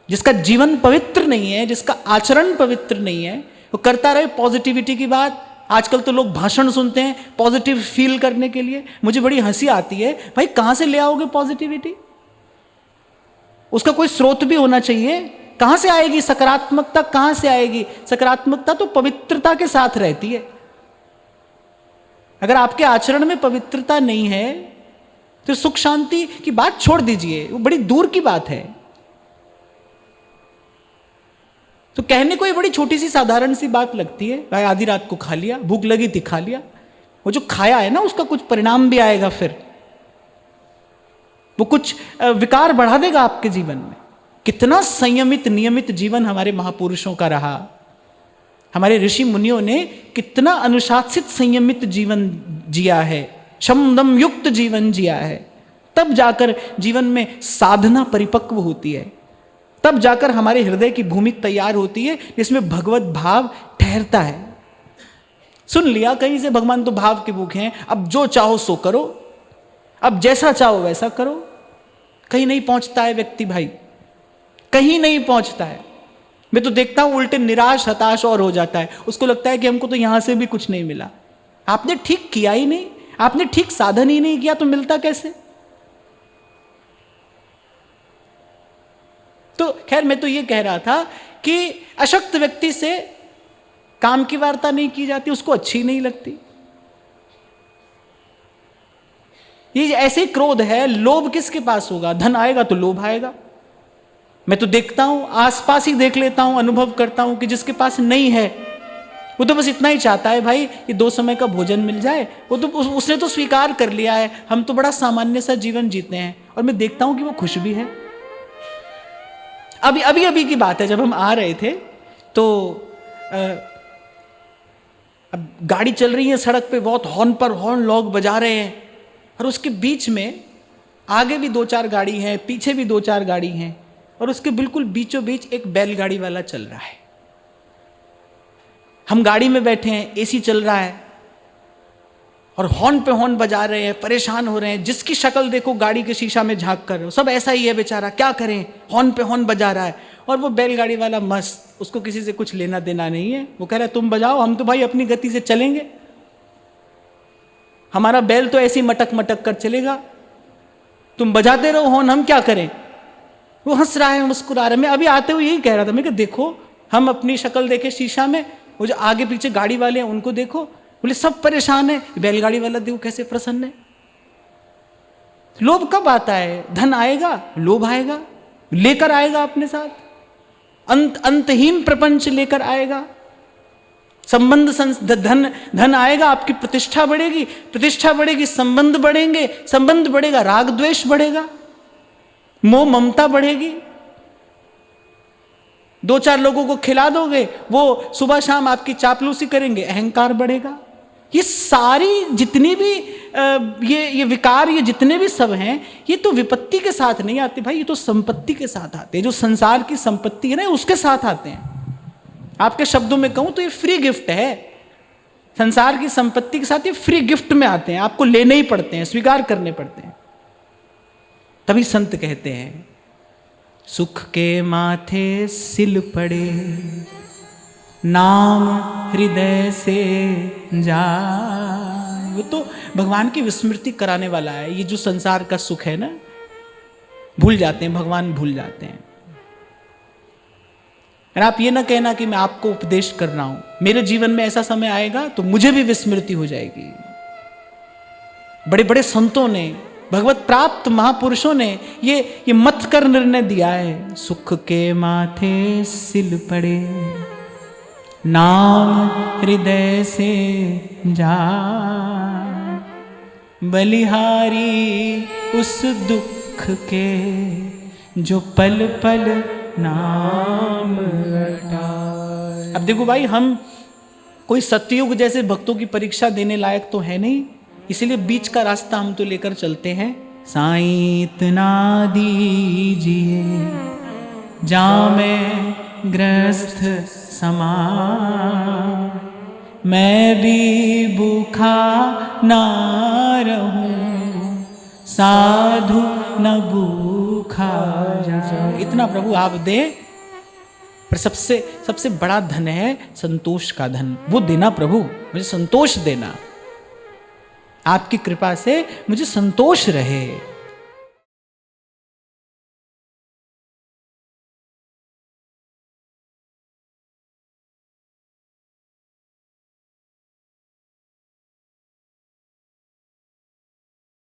जिसका जीवन पवित्र नहीं है, जिसका आचरण पवित्र नहीं है, वो करता रहे पॉजिटिविटी की बात। आजकल तो लोग भाषण सुनते हैं पॉजिटिव फील करने के लिए। मुझे बड़ी हंसी आती है, भाई कहां से ले आओगे पॉजिटिविटी? उसका कोई स्रोत भी होना चाहिए। कहां से आएगी सकारात्मकता? कहां से आएगी सकारात्मकता? तो पवित्रता के साथ रहती है। अगर आपके आचरण में पवित्रता नहीं है तो सुख शांति की बात छोड़ दीजिए, वो बड़ी दूर की बात है। तो कहने को ये बड़ी छोटी सी साधारण सी बात लगती है, भाई आधी रात को खा लिया, भूख लगी थी खा लिया। वो जो खाया है ना उसका कुछ परिणाम भी आएगा, फिर वो कुछ विकार बढ़ा देगा आपके जीवन में। कितना संयमित नियमित जीवन हमारे महापुरुषों का रहा। हमारे ऋषि मुनियों ने कितना अनुशासित संयमित जीवन जिया है, शम दम युक्त जीवन जिया है। तब जाकर जीवन में साधना परिपक्व होती है, तब जाकर हमारे हृदय की भूमि तैयार होती है जिसमें भगवत भाव ठहरता है। सुन लिया कहीं से भगवान तो भाव के भूखे हैं, अब जो चाहो सो करो, अब जैसा चाहो वैसा करो। कहीं नहीं पहुंचता है व्यक्ति भाई, कहीं नहीं पहुंचता है। मैं तो देखता हूं उल्टे निराश हताश और हो जाता है। उसको लगता है कि हमको तो यहां से भी कुछ नहीं मिला। आपने ठीक किया ही नहीं, आपने ठीक साधन ही नहीं किया तो मिलता कैसे? तो खैर मैं तो ये कह रहा था कि अशक्त व्यक्ति से काम की वार्ता नहीं की जाती, उसको अच्छी नहीं लगती। ये ऐसे ही क्रोध है, लोभ किसके पास होगा? धन आएगा तो लोभ आएगा। मैं तो देखता हूं, आसपास ही देख लेता हूं, अनुभव करता हूं कि जिसके पास नहीं है वो तो बस इतना ही चाहता है, भाई ये 2 समय का भोजन मिल जाए, वो तो उसने तो स्वीकार कर लिया है, हम तो बड़ा सामान्य सा जीवन जीते हैं। और मैं देखता हूं कि वो खुश भी है। अभी की बात है, जब हम आ रहे थे तो अब गाड़ी चल रही है सड़क पे, बहुत हॉर्न पर हॉर्न लोग बजा रहे हैं, और उसके बीच में आगे भी 2-4 गाड़ी हैं, पीछे भी 2-4 गाड़ी हैं, और उसके बिल्कुल बीचों बीच एक बैलगाड़ी वाला चल रहा है। हम गाड़ी में बैठे हैं, एसी चल रहा है, और हॉर्न पे हॉर्न बजा रहे हैं, परेशान हो रहे हैं। जिसकी शक्ल देखो गाड़ी के शीशा में झांक कर, सब ऐसा ही है बेचारा, क्या करें, हॉर्न पे हॉर्न बजा रहा है। और वो बैलगाड़ी वाला मस्त, उसको किसी से कुछ लेना देना नहीं है। वो कह रहा है तुम बजाओ, हम तो भाई अपनी गति से चलेंगे, हमारा बैल तो ऐसे ही मटक मटक कर चलेगा, तुम बजाते रहो हॉर्न, हम क्या करें। वो हंस रहा है, मुस्कुरा रहा है। मैं अभी आते हुए यही कह रहा था, मैं कहा देखो, हम अपनी शक्ल देखे शीशा में, वो जो आगे पीछे गाड़ी वाले हैं उनको देखो, बोले सब परेशान है, बैलगाड़ी वाला देखो कैसे प्रसन्न है। लोभ कब आता है? धन आएगा, लोभ आएगा, लेकर आएगा अपने साथ, अंतहीन प्रपंच लेकर आएगा। संबंध धन आएगा, आपकी प्रतिष्ठा बढ़ेगी, प्रतिष्ठा बढ़ेगी, संबंध बढ़ेंगे, संबंध बढ़ेगा, राग द्वेष बढ़ेगा, मोह ममता बढ़ेगी। 2-4 लोगों को खिला दोगे, वो सुबह शाम आपकी चापलूसी करेंगे, अहंकार बढ़ेगा। ये सारी जितनी भी ये विकार, ये जितने भी सब हैं, ये तो विपत्ति के साथ नहीं आते भाई, ये तो संपत्ति के साथ आते हैं। जो संसार की संपत्ति है ना, उसके साथ आते हैं। आपके शब्दों में कहूं तो ये फ्री गिफ्ट है। संसार की संपत्ति के साथ ये फ्री गिफ्ट में आते हैं, आपको लेने ही पड़ते हैं, स्वीकार करने पड़ते हैं। तभी संत कहते हैं, सुख के माथे सिल पड़े, नाम हृदय से जाए। वो तो भगवान की विस्मृति कराने वाला है। ये जो संसार का सुख है ना, भूल जाते हैं, भगवान भूल जाते हैं। और आप ये ना कहना कि मैं आपको उपदेश कर रहा हूं, मेरे जीवन में ऐसा समय आएगा तो मुझे भी विस्मृति हो जाएगी। बड़े बड़े संतों ने, भगवत प्राप्त महापुरुषों ने ये मत कर निर्णय दिया है, सुख के माथे सिल पड़े, नाम हृदय से जाए, बलिहारी उस दुख के जो पल पल नाम रटाए। अब देखो भाई, हम कोई सतयुग जैसे भक्तों की परीक्षा देने लायक तो है नहीं, इसीलिए बीच का रास्ता हम तो लेकर चलते हैं। साईं इतना दीजिए जामे ग्रस्त समा, मैं भी भूखा ना रहूं, साधु न भूखा जाए। इतना प्रभु आप दे। पर सबसे बड़ा धन है संतोष का धन, वो देना प्रभु, मुझे संतोष देना, आपकी कृपा से मुझे संतोष रहे।